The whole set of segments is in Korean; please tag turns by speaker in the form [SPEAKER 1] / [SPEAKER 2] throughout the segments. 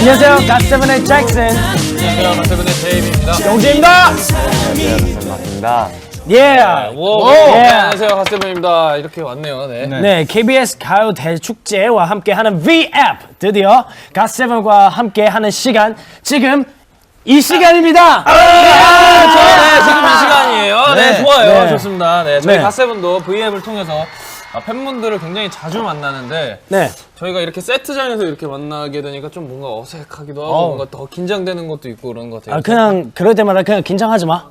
[SPEAKER 1] 안녕하세요, 갓세븐의 잭슨.
[SPEAKER 2] 안녕하세요, 갓세븐의 제이입니다.
[SPEAKER 1] 영재입니다.
[SPEAKER 3] 안녕하세요, 맞습니다.
[SPEAKER 1] 예.
[SPEAKER 2] 안녕하세요, 갓세븐입니다. 이렇게 왔네요.
[SPEAKER 1] 네, KBS 가요 대축제와 함께하는 V-App 드디어 갓세븐과 함께하는 시간 지금 이 시간입니다.
[SPEAKER 2] 지금 이 시간이에요. 네, 좋아요.
[SPEAKER 1] 네.
[SPEAKER 2] 좋습니다. 네, 저희
[SPEAKER 1] 네.
[SPEAKER 2] 갓세븐도 V앱을 통해서 팬분들을 굉장히 자주 만나는데
[SPEAKER 1] 네.
[SPEAKER 2] 저희가 이렇게 세트장에서 이렇게 만나게 되니까 좀 뭔가 어색하기도 하고 뭔가 더 긴장되는 것도 있고 그런 것 같아요.
[SPEAKER 1] 그냥 그럴 때마다 그냥 긴장하지 마.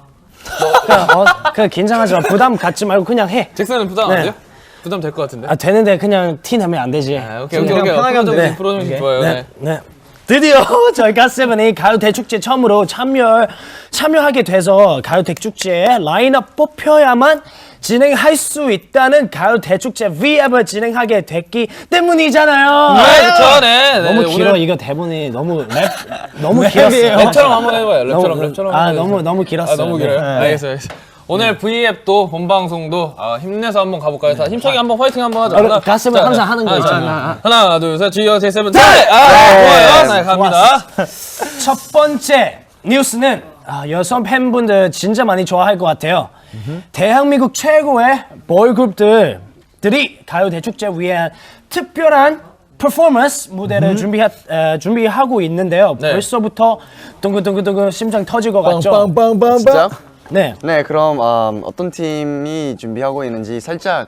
[SPEAKER 1] 그냥 긴장하지 마. 부담 갖지 말고 그냥 해.
[SPEAKER 2] 잭슨은 부담 안
[SPEAKER 1] 네.
[SPEAKER 2] 돼요? 부담 될 것 같은데?
[SPEAKER 1] 되는데 그냥 티 내면 안 되지.
[SPEAKER 2] 오케이.
[SPEAKER 1] 편하게 하면 돼.
[SPEAKER 2] 프로 정신 좋아요.
[SPEAKER 1] 네. 드디어 저희 갓세븐이 가요 대축제 처음으로 참여하게 돼서 가요 대축제 라인업 뽑혀야만 진행할 수 있다는 가요 대축제 V앱을 진행하게 됐기 때문이잖아요.
[SPEAKER 2] 그렇죠. 네.
[SPEAKER 1] 너무 길어. 이거 대본이 너무 너무 길었어요.
[SPEAKER 2] 랩처럼 한번 해봐요. 랩처럼.
[SPEAKER 1] 너무 길었어요.
[SPEAKER 2] 너무 길어요. 알겠어요. 오늘 V앱도 본방송도 힘내서 한번 가볼까요? 자, 힘차게 한번 화이팅 한번 하자.
[SPEAKER 1] 갓세븐 항상 하는 거 있잖아.
[SPEAKER 2] 하나, 둘, 셋, G, J7, 좋아요. 네, 갑니다.
[SPEAKER 1] 첫 번째 뉴스는 여성 팬분들 진짜 많이 좋아할 것 같아요. 대한민국 최고의 보이그룹들이 가요 대축제 위한 특별한 퍼포먼스 무대를 준비하고 있는데요.
[SPEAKER 2] 네.
[SPEAKER 1] 벌써부터 둥근둥근둥근 심장 터질 것 같죠?
[SPEAKER 3] 진짜?
[SPEAKER 1] 네,
[SPEAKER 3] 네, 그럼 어떤 팀이 준비하고 있는지 살짝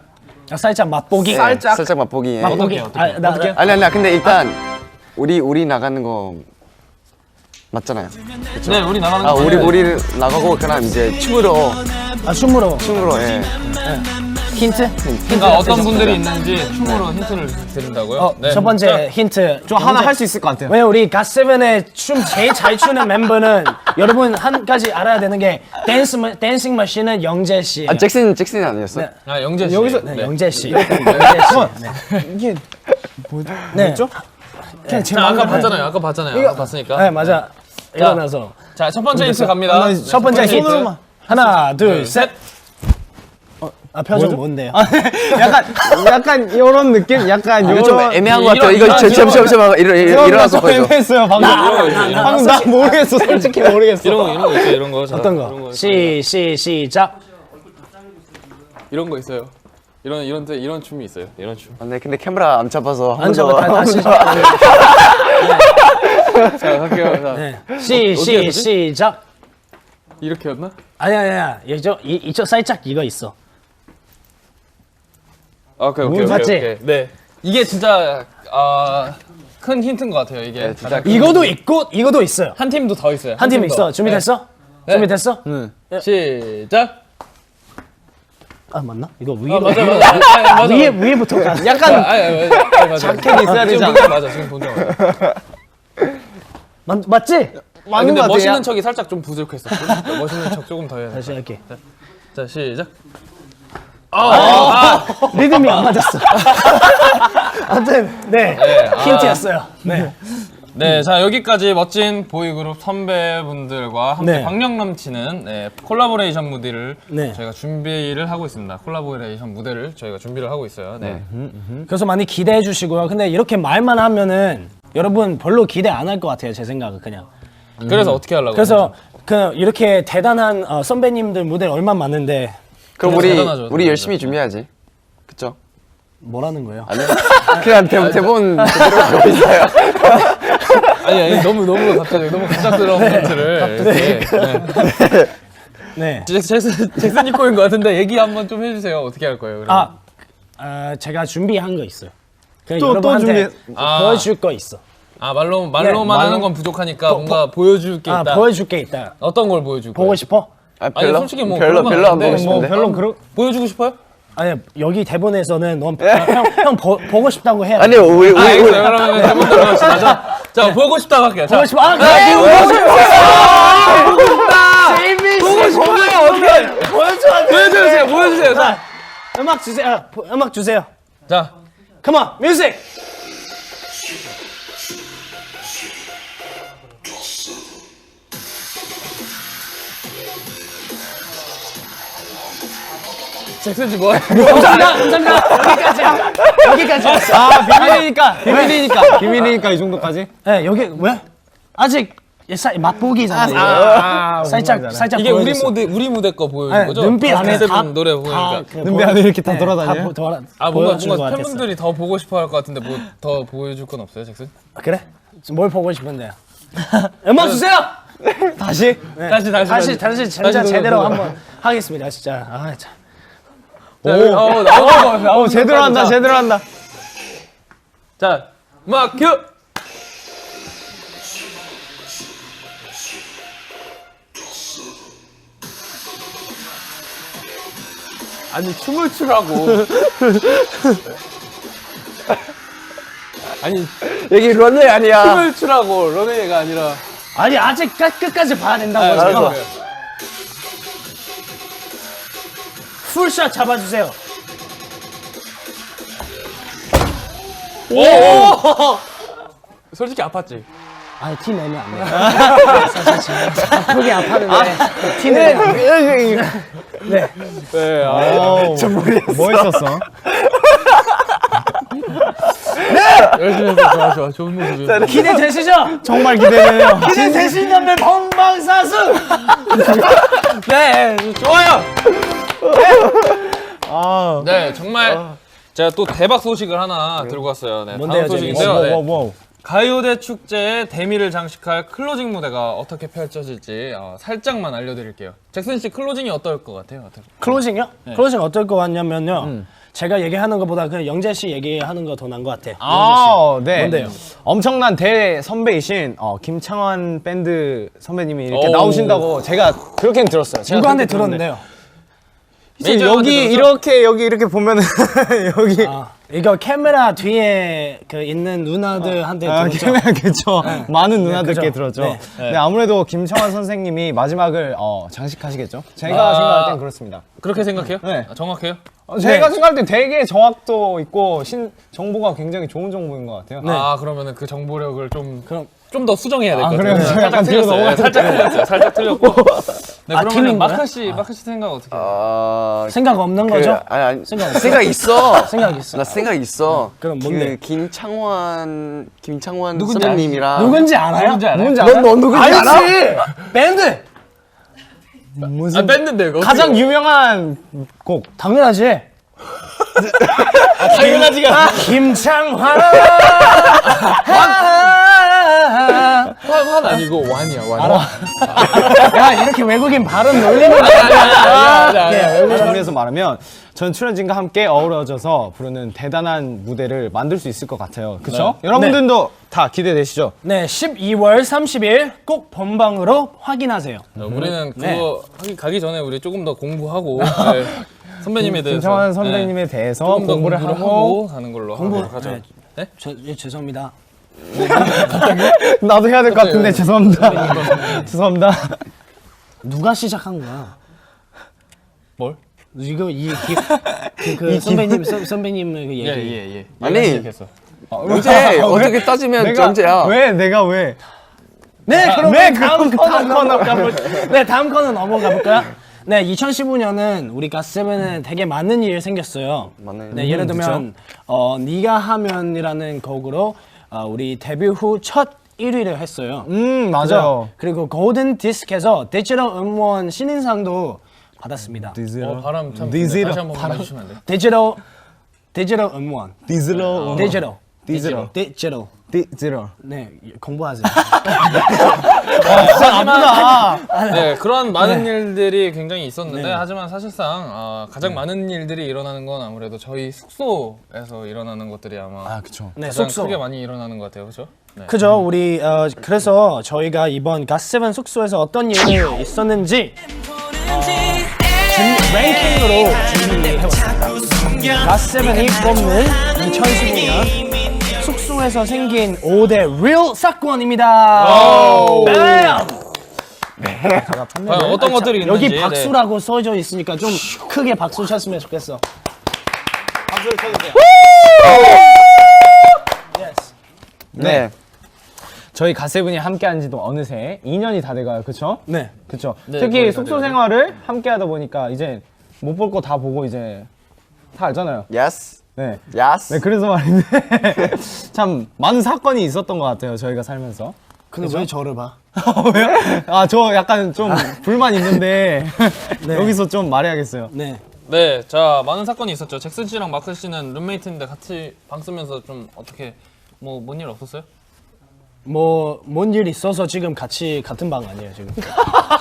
[SPEAKER 1] 맛보기.
[SPEAKER 3] 살짝 맛보기.
[SPEAKER 1] 맛보기.
[SPEAKER 2] 어떻게?
[SPEAKER 3] 아니, 근데 일단 우리 나가는 거 맞잖아요.
[SPEAKER 2] 네, 우리 나가는 거.
[SPEAKER 3] 우리 나가고 그냥 이제 춤으로 예.
[SPEAKER 1] 힌트?
[SPEAKER 2] 그러니까 어떤 분들이 있는지 춤으로 힌트를 드린다고요? 네.
[SPEAKER 1] 첫 번째 힌트.
[SPEAKER 4] 저 하나 할 수 있을 것 같아요.
[SPEAKER 1] 왜냐 우리 갓세븐의 춤 제일 잘 추는 멤버는 여러분 한 가지 알아야 되는 게 댄싱 머신은 영재 씨.
[SPEAKER 3] 잭슨이 아니었어?
[SPEAKER 1] 네.
[SPEAKER 2] 영재 씨.
[SPEAKER 4] 여기서-
[SPEAKER 1] 네, 영재 씨. 영재 씨.
[SPEAKER 4] 이게
[SPEAKER 1] 뭐죠? 그냥 제
[SPEAKER 2] 아까
[SPEAKER 1] 마음대로
[SPEAKER 2] 봤잖아요. 아까 봤으니까.
[SPEAKER 1] 네, 맞아. 일어나서
[SPEAKER 2] 자, 첫 번째 힌트 갑니다.
[SPEAKER 1] 첫 번째 힌트.
[SPEAKER 4] 손으로만.
[SPEAKER 1] 하나, 둘, 셋. 표정 뭔데요?
[SPEAKER 4] 약간 이런 느낌? 약간
[SPEAKER 3] 이거 좀
[SPEAKER 4] 요런
[SPEAKER 3] 애매한 것 같아요. 이거 잠시만 일어나서 보여줘.
[SPEAKER 4] 애매했어요 방금. 방금 나 모르겠어. 솔직히 모르겠어.
[SPEAKER 2] 이런 거 있어요. 이런 거. 자,
[SPEAKER 1] 어떤
[SPEAKER 2] 이런
[SPEAKER 1] 거?
[SPEAKER 2] 있어요.
[SPEAKER 1] 시작.
[SPEAKER 2] 이런 거 있어요. 이런 춤이 있어요. 이런 춤.
[SPEAKER 3] 네, 근데 카메라 안 잡아서
[SPEAKER 1] 안 잡아 다시.
[SPEAKER 2] 자, 갈게요. 자.
[SPEAKER 1] 네. 시작.
[SPEAKER 2] 이렇게였나?
[SPEAKER 1] 아니야. 이쪽 살짝 이거 있어.
[SPEAKER 2] 오케이.
[SPEAKER 1] 맞지?
[SPEAKER 2] 네. 이게 진짜 큰 힌트인 것 같아요. 이게
[SPEAKER 3] 네, 진짜
[SPEAKER 1] 이거도 있고 이거도 있어요.
[SPEAKER 2] 한 팀도 더 있어요.
[SPEAKER 1] 한 팀
[SPEAKER 2] 더.
[SPEAKER 1] 있어. 준비됐어?
[SPEAKER 2] 네.
[SPEAKER 1] 준비됐어?
[SPEAKER 2] 시작.
[SPEAKER 1] 맞나? 이거 위로.
[SPEAKER 2] 맞아.
[SPEAKER 1] 위에부터 가.
[SPEAKER 4] 약간
[SPEAKER 2] 맞아.
[SPEAKER 4] 자켓이 있어야 되지
[SPEAKER 2] 지금 맞아. 지금 본적 맞아.
[SPEAKER 1] 맞지?
[SPEAKER 4] 맞는
[SPEAKER 2] 근데
[SPEAKER 4] 것 같아요.
[SPEAKER 2] 멋있는 척이 살짝 좀 부족했어. 멋있는 척 조금 더 해야 돼.
[SPEAKER 1] 다시 할게.
[SPEAKER 2] 자, 시작.
[SPEAKER 1] 리듬이 안 맞았어. 아무튼 네, 힌트였어요. 네.
[SPEAKER 2] 네, 자 여기까지 멋진 보이그룹 선배분들과 함께
[SPEAKER 1] 네.
[SPEAKER 2] 박력 넘치는 콜라보레이션 무대를
[SPEAKER 1] 네.
[SPEAKER 2] 저희가 준비를 하고 있습니다. 콜라보레이션 무대를 저희가 준비를 하고 있어요. 네.
[SPEAKER 1] 그래서 많이 기대해 주시고요. 근데 이렇게 말만 하면은 여러분 별로 기대 안 할 것 같아요. 제 생각은 그냥.
[SPEAKER 2] 그래서 어떻게 하려고?
[SPEAKER 1] 그래서 이렇게 대단한 선배님들 무대 얼마 많은데
[SPEAKER 3] 그럼
[SPEAKER 2] 대단하죠,
[SPEAKER 3] 우리 열심히 준비해야지. 그쵸?
[SPEAKER 1] 뭐라는 거예요?
[SPEAKER 3] 아니요? 그냥 대본 그대로 가고 있어요.
[SPEAKER 2] 아니 너무 갑작스러운 멘트를.
[SPEAKER 1] 네.
[SPEAKER 2] 잭슨 입고인 것 같은데 얘기 한번 좀 해주세요. 어떻게 할 거예요? 그러면?
[SPEAKER 1] 제가 준비한 거 있어요. 그냥
[SPEAKER 4] 또
[SPEAKER 1] 여러분한테
[SPEAKER 4] 준비-
[SPEAKER 1] 보여줄 거 있어.
[SPEAKER 2] 말로만 하는 건 부족하니까 뭔가 보여줄 게 있다.
[SPEAKER 1] 보여줄 게 있다.
[SPEAKER 2] 어떤 걸 보여줄 거예요?
[SPEAKER 1] 보고 싶어?
[SPEAKER 2] 아니 솔직히 뭐
[SPEAKER 3] 별로
[SPEAKER 2] 그런 건
[SPEAKER 3] 안 보고
[SPEAKER 2] 아닌데
[SPEAKER 3] 싶은데.
[SPEAKER 1] 별로 그러.
[SPEAKER 2] 보여주고 싶어요?
[SPEAKER 1] 아니 여기 대본에서는 형 보고 싶다고 해야 돼.
[SPEAKER 3] 아니 우리
[SPEAKER 2] 알겠어요. 그러면 대본 들어가시죠. 자 보고 싶다고 할게요.
[SPEAKER 1] 보고 싶어.
[SPEAKER 2] 보고 싶다.
[SPEAKER 1] 보고 싶어요. 어떻게?
[SPEAKER 2] 보여주세요. 자,
[SPEAKER 1] 음악 주세요. 음악 주세요.
[SPEAKER 2] 자.
[SPEAKER 1] Come on, music.
[SPEAKER 2] 잭슨 씨 뭐해?
[SPEAKER 1] 여기까지.
[SPEAKER 4] 비밀이니까 이 정도까지.
[SPEAKER 1] 네, 여기 왜? 아직 맛보기잖아요. 살짝
[SPEAKER 2] 이게
[SPEAKER 1] 보여줬어.
[SPEAKER 2] 우리 무대 거 보여준 거죠?
[SPEAKER 1] 눈빛 안에
[SPEAKER 2] 세븐
[SPEAKER 1] 다
[SPEAKER 2] 노래 보니까.
[SPEAKER 4] 눈빛 안에 이렇게 다 돌아다녀요?
[SPEAKER 2] 뭔가 팬분들이 더 보고 싶어 할 것 같은데 뭐 더 보여줄 건 없어요, 잭슨?
[SPEAKER 1] 그래? 뭘 보고 싶은데요? 음악 주세요.
[SPEAKER 4] 다시?
[SPEAKER 1] 다시 진짜 제대로 한번 하겠습니다. 진짜. 아, 참.
[SPEAKER 4] 오, 제대로 한다, 제대로 한다.
[SPEAKER 2] 자, 음악 큐! 아니 춤을 추라고. 아니
[SPEAKER 3] 여기 런웨이 아니야.
[SPEAKER 2] 춤을 추라고 런웨이가 아니라.
[SPEAKER 1] 아니 아직 끝까지 봐야 된다고.
[SPEAKER 2] 알았어.
[SPEAKER 1] 풀샷 잡아주세요.
[SPEAKER 2] 오! 솔직히 아팠지.
[SPEAKER 1] 아니 티 내면 안 돼. 사실 아프게 아팠는데 티 내면 안 돼. 네.
[SPEAKER 2] 네.
[SPEAKER 4] 뭐 했었어?
[SPEAKER 2] 열심히 했어. 좋아. 좋은 모습이야.
[SPEAKER 1] 기대되시죠?
[SPEAKER 4] 정말 기대돼요.
[SPEAKER 1] 기대되시다면 본방사수.
[SPEAKER 2] 네, 좋아요.
[SPEAKER 4] 아,
[SPEAKER 2] 네, 정말 제가 또 대박 소식을 하나 들고 왔어요. 네,
[SPEAKER 1] 뭔데요,
[SPEAKER 2] 다음 소식인데요. 네.
[SPEAKER 4] 뭐.
[SPEAKER 2] 가요대 축제의 대미를 장식할 클로징 무대가 어떻게 펼쳐질지 살짝만 알려드릴게요. 잭슨 씨 클로징이 어떨 것 같아요?
[SPEAKER 1] 클로징이요? 클로징 어떨 것 같냐면요. 제가 얘기하는 것보다 그냥 영재 씨 얘기하는 거 더 나은 것 같아.
[SPEAKER 4] 아, 네.
[SPEAKER 1] 뭔데요?
[SPEAKER 4] 엄청난 대선배이신 김창완 밴드 선배님이 이렇게
[SPEAKER 2] 오.
[SPEAKER 4] 나오신다고 제가 그렇게는 들었어요. 제가
[SPEAKER 1] 누구한테
[SPEAKER 4] 그렇게
[SPEAKER 1] 들었는데요?
[SPEAKER 2] 메이저한테
[SPEAKER 4] 여기 이렇게 보면은 여기
[SPEAKER 1] 이거 카메라 뒤에 그 있는 누나들한테 들었죠?
[SPEAKER 4] 그렇죠. 많은 누나들께
[SPEAKER 1] 그죠.
[SPEAKER 4] 들었죠.
[SPEAKER 1] 네.
[SPEAKER 4] 네, 아무래도 김창완 선생님이 마지막을 장식하시겠죠. 제가 생각할 땐 그렇습니다.
[SPEAKER 2] 그렇게 생각해요?
[SPEAKER 4] 네.
[SPEAKER 2] 정확해요?
[SPEAKER 4] 제가 생각할 때 되게 정확도 있고 정보가 굉장히 좋은 정보인 것 같아요.
[SPEAKER 2] 아 그러면은 그 정보력을 좀
[SPEAKER 1] 그럼
[SPEAKER 2] 더 수정해야 될 것
[SPEAKER 4] 그래요?
[SPEAKER 2] 같아요.
[SPEAKER 4] 제가 약간 뒤로 넘어가야
[SPEAKER 2] 살짝 틀렸어요. 살짝 틀렸고. 네, 그러면
[SPEAKER 1] 틀린 거야?
[SPEAKER 2] 마카 씨 생각 어떻게 해요?
[SPEAKER 1] 생각 없는 거죠?
[SPEAKER 3] 아니
[SPEAKER 1] 생각 없어?
[SPEAKER 3] 생각 있어.
[SPEAKER 1] 생각 있어.
[SPEAKER 3] 나 생각 있어.
[SPEAKER 1] 그럼 뭔데?
[SPEAKER 3] 그 김창완
[SPEAKER 2] 누군지
[SPEAKER 3] 선배님이랑
[SPEAKER 1] 누군지 알아요?
[SPEAKER 2] 누군지 알아요?
[SPEAKER 4] 누군지 알아요?
[SPEAKER 3] 너 누군지 알아?
[SPEAKER 1] 알지! 밴드!
[SPEAKER 2] 아 밴드인데 이거
[SPEAKER 4] 가장 유명한 곡.
[SPEAKER 1] 당연하지.
[SPEAKER 2] 당연하지가
[SPEAKER 1] 김창환.
[SPEAKER 2] 환 아니고 완이야 완.
[SPEAKER 1] 야 이렇게 외국인 발음 놀리는 거
[SPEAKER 4] 정리해서 말하면 전 출연진과 함께 어우러져서 부르는 대단한 무대를 만들 수 있을 것 같아요. 그렇죠? 여러분들도 다 기대되시죠?
[SPEAKER 1] 네, 12월 30일 꼭 본방으로 확인하세요.
[SPEAKER 2] 우리는 그거 가기 전에 우리 조금 더 공부하고 네. 선배님에 대해서
[SPEAKER 4] 김창완 선배님에 대해서
[SPEAKER 2] 조금 더
[SPEAKER 4] 공부를 하고
[SPEAKER 2] 가는 걸로 하도록 하죠.
[SPEAKER 1] 네? 죄송합니다.
[SPEAKER 4] 나도 해야 될 것 같은데 죄송합니다. 죄송합니다.
[SPEAKER 1] 누가 시작한 거야?
[SPEAKER 2] 뭘?
[SPEAKER 1] 이거 그 선배님 그 얘기.
[SPEAKER 2] 예.
[SPEAKER 3] 아니 언제 어떻게 따지면 전제야.
[SPEAKER 4] 내가 왜?
[SPEAKER 1] 네, 그럼 다음
[SPEAKER 4] 코너
[SPEAKER 1] 네, 다음 코너 넘어가 볼까요? 네, 2015년은 우리 가스세븐은 되게 많은 일이 생겼어요. 네, 예를 들면 네가 하면이라는 곡으로 우리 데뷔 후 첫 1위를 했어요.
[SPEAKER 4] 맞아요.
[SPEAKER 1] 그리고 골든 디스크에서 디지털 음원 신인상도 받았습니다.
[SPEAKER 2] 바람 참
[SPEAKER 4] 디지털
[SPEAKER 2] 다시 한번 해주시면 안 돼요?
[SPEAKER 1] 디지털 음원. 디지털. 네, 공부하세요.
[SPEAKER 4] 진짜 아프다.
[SPEAKER 2] 네, 그런 많은 일들이 굉장히 있었는데 하지만 사실상 가장 많은 일들이 일어나는 건 아무래도 저희 숙소에서 일어나는 것들이 아마
[SPEAKER 4] 그쵸.
[SPEAKER 1] 네,
[SPEAKER 2] 가장
[SPEAKER 1] 숙소.
[SPEAKER 2] 크게 많이 일어나는 것 같아요, 그렇죠? 네.
[SPEAKER 1] 그죠? 우리 그래서 저희가 이번 가스세븐 숙소에서 어떤 일이 있었는지 랭킹으로 준비해봤습니다. 가스세븐이 뽑는 2015년 숙소에서 생긴 5대 real 사건입니다.
[SPEAKER 2] 과연 어떤 것들이 있는지
[SPEAKER 1] 여기 박수라고 써져 있으니까 좀 크게 박수 쳤으면 좋겠어. 박수를 쳐주세요.
[SPEAKER 3] 네.
[SPEAKER 4] 저희 갓세븐이 함께한 지도 어느새 2년이 다 돼가요. 그쵸?
[SPEAKER 1] 네.
[SPEAKER 4] 그쵸.
[SPEAKER 2] 네,
[SPEAKER 4] 특히
[SPEAKER 2] 거의 다
[SPEAKER 4] 숙소
[SPEAKER 2] 돼가죠.
[SPEAKER 4] 생활을 함께 하다 보니까 이제 못 볼 거 다 보고 이제 다 알잖아요.
[SPEAKER 3] Yes.
[SPEAKER 4] 네.
[SPEAKER 3] Yes.
[SPEAKER 4] 네, 그래서 말인데 참 많은 사건이 있었던 것 같아요. 저희가 살면서.
[SPEAKER 1] 근데 왜 저를 봐?
[SPEAKER 4] 왜요? 아, 저 약간 좀 불만 있는데 여기서 좀 말해야겠어요.
[SPEAKER 1] 네.
[SPEAKER 2] 네, 자 많은 사건이 있었죠. 잭슨 씨랑 마크 씨는 룸메이트인데 같이 방 쓰면서 좀 어떻게 뭐 뭔 일 없었어요?
[SPEAKER 1] 뭐 뭔 일 있어서 지금 같이 같은 방 아니에요 지금.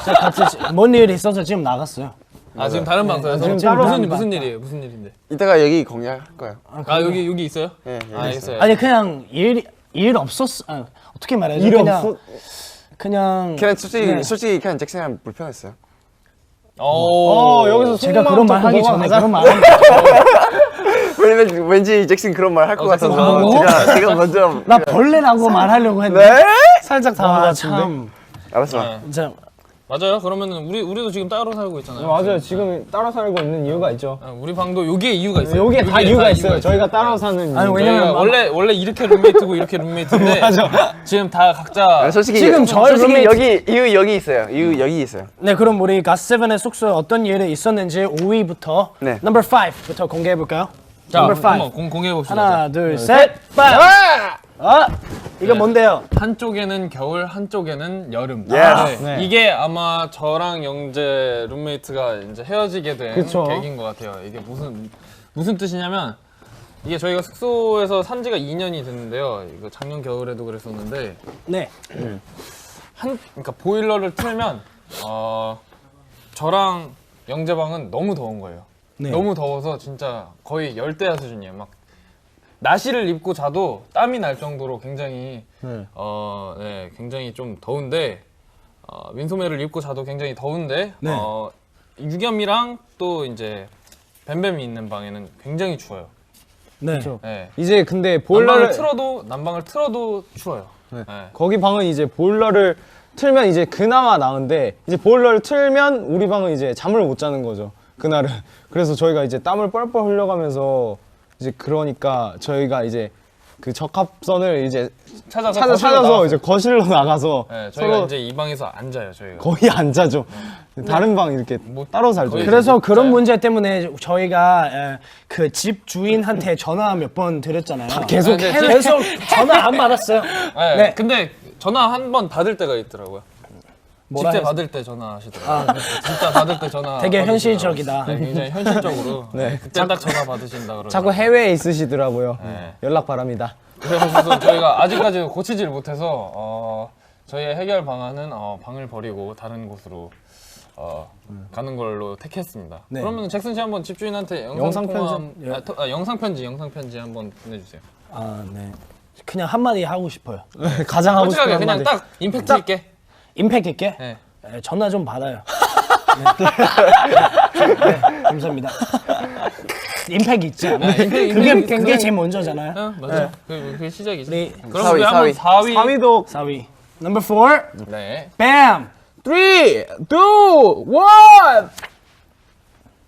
[SPEAKER 1] 제가 같이 뭔 일 있어서 지금 나갔어요.
[SPEAKER 2] 아 지금 다른 방송에서
[SPEAKER 1] 지금 따로
[SPEAKER 2] 무슨
[SPEAKER 1] 하는
[SPEAKER 2] 무슨
[SPEAKER 1] 방.
[SPEAKER 2] 일이에요? 무슨 일인데?
[SPEAKER 3] 이따가 여기 공개할 거예요.
[SPEAKER 2] 아 여기 있어요?
[SPEAKER 3] 네, 여기
[SPEAKER 2] 아
[SPEAKER 3] 있어요.
[SPEAKER 2] 있어요.
[SPEAKER 1] 아니 그냥 일 없었어. 어떻게 말해야지?
[SPEAKER 4] 일
[SPEAKER 1] 그냥
[SPEAKER 4] 없어?
[SPEAKER 1] 그냥
[SPEAKER 3] 그냥 솔직히
[SPEAKER 1] 네.
[SPEAKER 3] 솔직히 그냥 잭슨이랑 불편했어요.
[SPEAKER 4] 여기서
[SPEAKER 1] 제가
[SPEAKER 4] 속마음
[SPEAKER 1] 그런 말
[SPEAKER 4] 좀
[SPEAKER 1] 하기
[SPEAKER 4] 넘어가자.
[SPEAKER 1] 전에 그런 말
[SPEAKER 3] 왜냐면 왠지 잭슨 그런 말 할 것
[SPEAKER 2] 잭슨
[SPEAKER 3] 같아서
[SPEAKER 2] 당황하고.
[SPEAKER 3] 제가 먼저
[SPEAKER 1] 나 벌레라고 말하려고 했는데
[SPEAKER 3] 네?
[SPEAKER 1] 살짝 당황한 참
[SPEAKER 3] 알았어.
[SPEAKER 2] 네.
[SPEAKER 1] 진짜
[SPEAKER 2] 맞아요. 그러면은 우리도 지금 따로 살고 있잖아요.
[SPEAKER 4] 맞아요. 지금 따로 살고 있는 이유가 있죠.
[SPEAKER 2] 아, 우리 방도 여기에 이유가 있어요.
[SPEAKER 4] 여기에 다
[SPEAKER 2] 여기에
[SPEAKER 4] 이유가
[SPEAKER 2] 다
[SPEAKER 4] 있어요. 저희가 따로 사는
[SPEAKER 1] 아니
[SPEAKER 4] 이유.
[SPEAKER 1] 왜냐면
[SPEAKER 2] 저희가 원래 이렇게 룸메이트고 이렇게 룸메이트인데 지금 다 각자
[SPEAKER 3] 솔직히
[SPEAKER 1] 지금 저희
[SPEAKER 3] 솔직히
[SPEAKER 1] 룸메이트-
[SPEAKER 3] 여기 이유 여기 있어요. 이유 여기 있어요.
[SPEAKER 1] 네 그럼 우리 갓세븐의 숙소에 어떤 일이 있었는지 5위부터
[SPEAKER 3] 네.
[SPEAKER 1] 넘버 5부터 공개해 볼까요?
[SPEAKER 2] 자
[SPEAKER 1] 넘버 5
[SPEAKER 2] 한번 공개해 봅시다.
[SPEAKER 1] 하나 둘셋 빵! 이거 뭔데요?
[SPEAKER 2] 한쪽에는 겨울, 한쪽에는 여름.
[SPEAKER 3] Yes.
[SPEAKER 4] 네.
[SPEAKER 2] 이게 아마 저랑 영재 룸메이트가 이제 헤어지게 된
[SPEAKER 4] 그쵸.
[SPEAKER 2] 계기인 것 같아요. 이게 무슨 뜻이냐면 이게 저희가 숙소에서 산 지가 2년이 됐는데요. 이거 작년 겨울에도 그랬었는데
[SPEAKER 1] 네
[SPEAKER 2] 그러니까 보일러를 틀면 저랑 영재 방은 너무 더운 거예요.
[SPEAKER 1] 네.
[SPEAKER 2] 너무 더워서 진짜 거의 열대야 수준이에요. 막 나시를 입고 자도 땀이 날 정도로 굉장히 네, 굉장히 좀 더운데 민소매를 입고 자도 굉장히 더운데
[SPEAKER 1] 네.
[SPEAKER 2] 유겸이랑 또 이제 뱀뱀이 있는 방에는 굉장히 추워요.
[SPEAKER 1] 네.
[SPEAKER 2] 네.
[SPEAKER 4] 이제 근데
[SPEAKER 2] 난방을 틀어도 추워요. 네.
[SPEAKER 4] 거기 방은 이제 보일러를 틀면 이제 그나마 나은데 이제 보일러를 틀면 우리 방은 이제 잠을 못 자는 거죠. 그날은. 그래서 저희가 이제 땀을 뻘뻘 흘려가면서 이제 그러니까 저희가 이제 그 적합선을 이제 찾아서 이제 거실로 나가서
[SPEAKER 2] 네, 저희가
[SPEAKER 4] 서로
[SPEAKER 2] 이제 이 방에서 앉아요. 저희가.
[SPEAKER 4] 거의 안 자죠. 다른 방 이렇게
[SPEAKER 2] 뭐
[SPEAKER 4] 따로 살죠.
[SPEAKER 2] 거의
[SPEAKER 1] 그래서
[SPEAKER 2] 진짜.
[SPEAKER 1] 그런 문제 때문에 저희가 그 집 주인한테 전화 몇 번 드렸잖아요.
[SPEAKER 4] 계속
[SPEAKER 2] 네,
[SPEAKER 1] 계속 전화 안 받았어요.
[SPEAKER 2] 네.
[SPEAKER 1] 네.
[SPEAKER 2] 근데 전화 한 번 받을 때가 있더라고요.
[SPEAKER 1] 뭐라
[SPEAKER 2] 집세
[SPEAKER 1] 해서?
[SPEAKER 2] 받을 때 전화하시더라고요. 진짜 받을 때 전화.
[SPEAKER 1] 되게
[SPEAKER 2] 받으시더라고요.
[SPEAKER 1] 현실적이다.
[SPEAKER 2] 네, 굉장히 현실적으로. 네. 그때 딱 전화 받으신다 그러더라고요.
[SPEAKER 4] 자꾸 해외에 있으시더라고요.
[SPEAKER 2] 네.
[SPEAKER 4] 연락 바랍니다.
[SPEAKER 2] 그래서 저희가 아직까지 고치질 못해서 저희의 해결 방안은 방을 버리고 다른 곳으로 가는 걸로 택했습니다.
[SPEAKER 1] 네.
[SPEAKER 2] 그러면 잭슨 씨 한번 집주인한테
[SPEAKER 4] 영상
[SPEAKER 2] 영상 편지 한번 보내주세요.
[SPEAKER 1] 아 네. 그냥 한마디 하고 싶어요.
[SPEAKER 4] 가장 하고 싶은
[SPEAKER 2] 솔직하게 그냥
[SPEAKER 4] 한마디.
[SPEAKER 2] 딱 임팩트 있게.
[SPEAKER 1] 임팩트 있게
[SPEAKER 2] 네.
[SPEAKER 1] 전화 좀 받아요. 네, 감사합니다. 임팩트 있지 않아요? 그게 제일 먼저잖아요.
[SPEAKER 2] 맞아요. 그게 시작이죠.
[SPEAKER 1] 우리
[SPEAKER 2] 그럼
[SPEAKER 3] 사위,
[SPEAKER 2] 우리 한번
[SPEAKER 3] 사위.
[SPEAKER 2] 4위.
[SPEAKER 4] 3위도
[SPEAKER 1] 4위. 넘버 4.
[SPEAKER 2] 네.
[SPEAKER 1] 뱀.
[SPEAKER 4] 3, 2, 1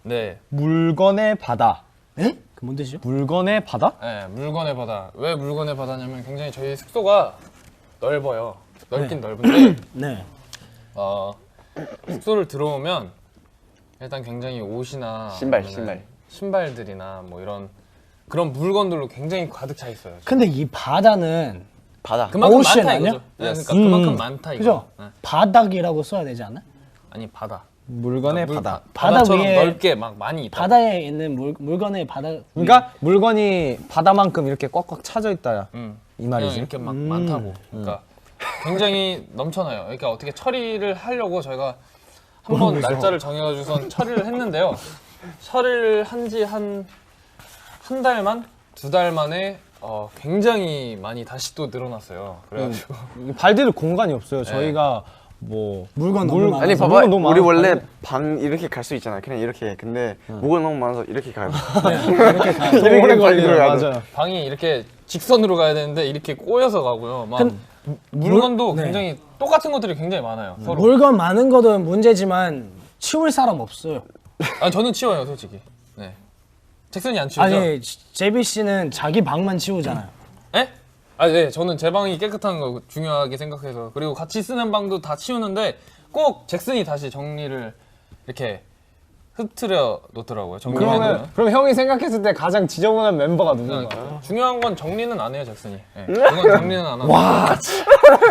[SPEAKER 2] 네.
[SPEAKER 4] 물건의 바다.
[SPEAKER 1] 에? 그 뭔 뜻이죠?
[SPEAKER 4] 물건의 바다?
[SPEAKER 2] 네, 물건의 바다. 왜 물건의 바다냐면 굉장히 저희 숙소가 넓어요. 넓긴 넓은데
[SPEAKER 1] 네.
[SPEAKER 2] 숙소를 들어오면 일단 굉장히 옷이나
[SPEAKER 3] 신발,
[SPEAKER 2] 아니면은 신발들이나 뭐 이런 그런 물건들로 굉장히 가득 차 있어요.
[SPEAKER 1] 근데 이 바다는
[SPEAKER 3] 바다.
[SPEAKER 2] 그만큼
[SPEAKER 1] 오션
[SPEAKER 2] 많다
[SPEAKER 1] 아니야?
[SPEAKER 2] 이거죠. 네, 그러니까 그만큼 많다 이거.
[SPEAKER 1] 그죠?
[SPEAKER 2] 네.
[SPEAKER 1] 바닥이라고 써야 되지 않나?
[SPEAKER 2] 아니 바다.
[SPEAKER 4] 물건의 바다.
[SPEAKER 1] 바다
[SPEAKER 2] 바다처럼
[SPEAKER 1] 위에
[SPEAKER 2] 넓게 막 많이 있다.
[SPEAKER 1] 바다에 있는 물건의 바다.
[SPEAKER 4] 그러니까 물건이 바다만큼 이렇게 꽉꽉 차져 있다. 이 말이지.
[SPEAKER 2] 이렇게 막 많다고. 그러니까 굉장히 넘쳐나요. 그러니까 어떻게 처리를 하려고 저희가 한번 날짜를 정해가지고선 처리를 했는데요. 처리를 한 지 한 달만, 2달 만에 굉장히 많이 다시 또 늘어났어요. 그래가지고
[SPEAKER 4] 발디딜 공간이 없어요. 저희가 뭐
[SPEAKER 1] 물건 너무 많아서.
[SPEAKER 3] 아니 봐봐.
[SPEAKER 4] 물건 너무
[SPEAKER 3] 우리
[SPEAKER 4] 많아서
[SPEAKER 3] 원래 방 이렇게 갈 수 있잖아. 그냥 이렇게. 근데 물건 너무 많아서 이렇게 가요.
[SPEAKER 4] 좀 오래 걸려요.
[SPEAKER 3] 가야 돼.
[SPEAKER 4] 맞아요.
[SPEAKER 2] 방이 이렇게 직선으로 가야 되는데 이렇게 꼬여서 가고요. 막 물건도 굉장히 똑같은 것들이 굉장히 많아요. 서로.
[SPEAKER 1] 물건 많은 것은 문제지만 치울 사람 없어요.
[SPEAKER 2] 아 저는 치워요, 솔직히. 네. 잭슨이 안 치우죠?
[SPEAKER 1] 아니 제비 씨는 자기 방만 치우잖아요.
[SPEAKER 2] 에? 아, 네. 저는 제 방이 깨끗한 거 중요하게 생각해서 그리고 같이 쓰는 방도 다 치우는데 꼭 잭슨이 다시 정리를 이렇게 흐트려 놓더라고요. 정리해놓으면.
[SPEAKER 4] 그럼 형이 생각했을 때 가장 지저분한 멤버가 누군가요?
[SPEAKER 2] 중요한 건 정리는 안 해요, 잭슨이. 네. 그건 정리는 안 하고.
[SPEAKER 1] 와,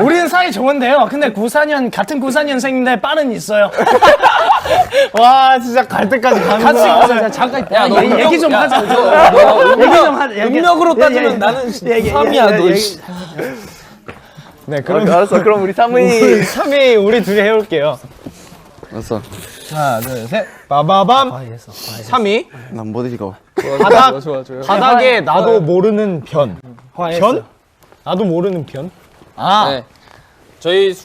[SPEAKER 1] 우리는 사이 좋은데요. 근데 94년 같은 94년생인데 빠는 있어요.
[SPEAKER 4] 와 진짜 갈 때까지 가는
[SPEAKER 1] 같이
[SPEAKER 4] 거야.
[SPEAKER 1] 가자. 잠깐
[SPEAKER 2] 야, 너
[SPEAKER 1] 얘기 좀 하자. 얘기 좀 하자.
[SPEAKER 2] 음력으로 따지면 나는 3이야, 너.
[SPEAKER 4] 네 그럼
[SPEAKER 3] 알았어. 그럼 우리 3위.
[SPEAKER 4] 3위 우리 둘이 해올게요.
[SPEAKER 3] 알았어.
[SPEAKER 4] 하나 둘 셋. 빠바밤. 3위
[SPEAKER 3] 난 못 읽어.
[SPEAKER 4] 바닥.
[SPEAKER 2] 좋아.
[SPEAKER 4] 바닥에 나도 모르는 변.
[SPEAKER 1] 화했어.
[SPEAKER 4] 변? 나도 모르는 변? 아
[SPEAKER 2] 네. 저희